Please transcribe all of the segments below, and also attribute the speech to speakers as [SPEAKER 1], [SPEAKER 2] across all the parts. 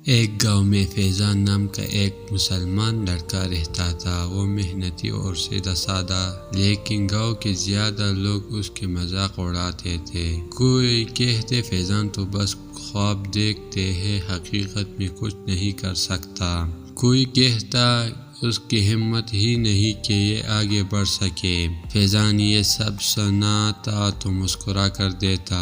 [SPEAKER 1] ایک گاؤں میں فیضان نام کا ایک مسلمان لڑکا رہتا تھا۔ وہ محنتی اور سیدھا سادہ، لیکن گاؤں کے زیادہ لوگ اس کے مذاق اڑاتے تھے۔ کوئی کہتے فیضان تو بس خواب دیکھتے ہے، حقیقت میں کچھ نہیں کر سکتا۔ کوئی کہتا اس کی ہمت ہی نہیں کہ یہ آگے بڑھ سکے۔ فیضان یہ سب سناتا تو مسکرا کر دیتا،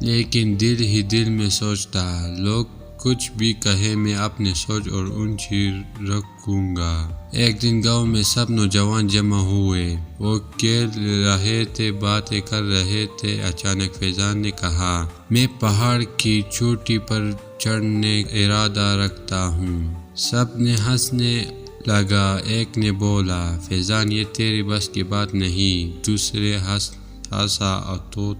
[SPEAKER 1] لیکن دل ہی دل میں سوچتا لوگ کچھ بھی کہے، میں اپنی سوچ اور اونچی رکھوں گا۔ ایک دن گاؤں میں سب نوجوان جمع ہوئے، وہ کھیل رہے تھے، باتیں کر رہے تھے۔ اچانک فیضان نے کہا، میں پہاڑ کی چوٹی پر چڑھنے کا ارادہ رکھتا ہوں۔ سب نے ہنسنے لگا۔ ایک نے بولا، فیضان یہ تیری بس کی بات نہیں۔ دوسرے ہنسا،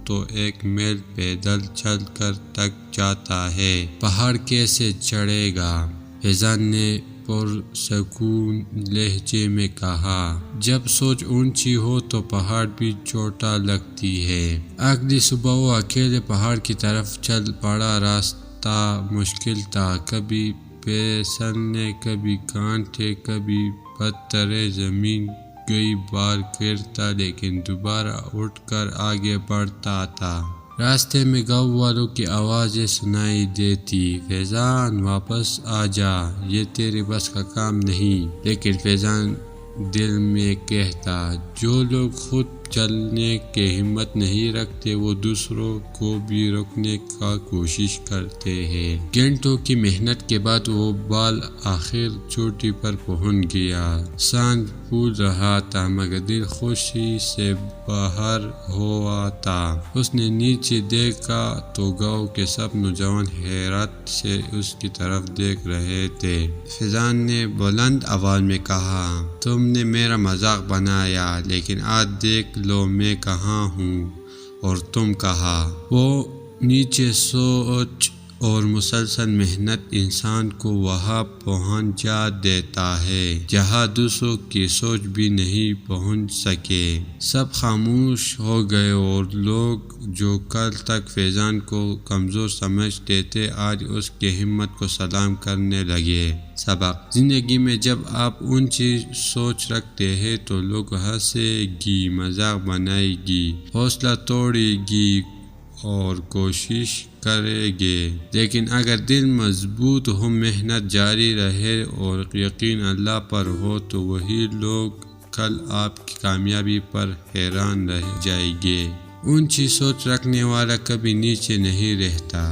[SPEAKER 1] تو ایک میل پیدل چل کر تک جاتا ہے، پہاڑ کیسے چڑھے گا؟ فیضان نے پرسکون لہجے میں کہا، جب سوچ اونچی ہو تو پہاڑ بھی چوٹا لگتی ہے۔ اگلی صبح وہ اکیلے پہاڑ کی طرف چل پڑا۔ راستہ مشکل تھا، کبھی پھسلنے، کبھی کانٹے، کبھی پتھریں۔ زمین کئی بار گرتا لیکن دوبارہ اٹھ کر آگے بڑھتا تھا۔ راستے میں گاؤں والوں کی آوازیں سنائی دیتی، فیضان واپس آ جا، یہ تیری بس کا کام نہیں۔ لیکن فیضان دل میں کہتا، جو لوگ خود چلنے کی ہمت نہیں رکھتے وہ دوسروں کو بھی روکنے کا کوشش کرتے ہیں۔ گھنٹوں کی محنت کے بعد وہ بال آخر چوٹی پر پہنچ گیا۔ سانس پھول رہا تھا مگر دل خوشی سے باہر ہوا تھا۔ اس نے نیچے دیکھا تو گاؤں کے سب نوجوان حیرت سے اس کی طرف دیکھ رہے تھے۔ فیضان نے بلند آواز میں کہا، تم نے میرا مذاق بنایا، لیکن آج دیکھ لو میں کہاں ہوں اور تم کہاں۔ وہ نیچے سوچ اور مسلسل محنت انسان کو وہاں پہنچا دیتا ہے جہاں دوسروں کی سوچ بھی نہیں پہنچ سکے۔ سب خاموش ہو گئے اور لوگ جو کل تک فیضان کو کمزور سمجھتے تھے آج اس کی ہمت کو سلام کرنے لگے۔ سبق: زندگی میں جب آپ اونچی سوچ رکھتے ہیں تو لوگ ہنسے گی، مذاق بنائے گی، حوصلہ توڑے گی اور کوشش کرے گے، لیکن اگر دل مضبوط ہو، محنت جاری رہے اور یقین اللہ پر ہو تو وہی لوگ کل آپ کی کامیابی پر حیران رہ جائیں گے۔ اونچی سوچ رکھنے والا کبھی نیچے نہیں رہتا۔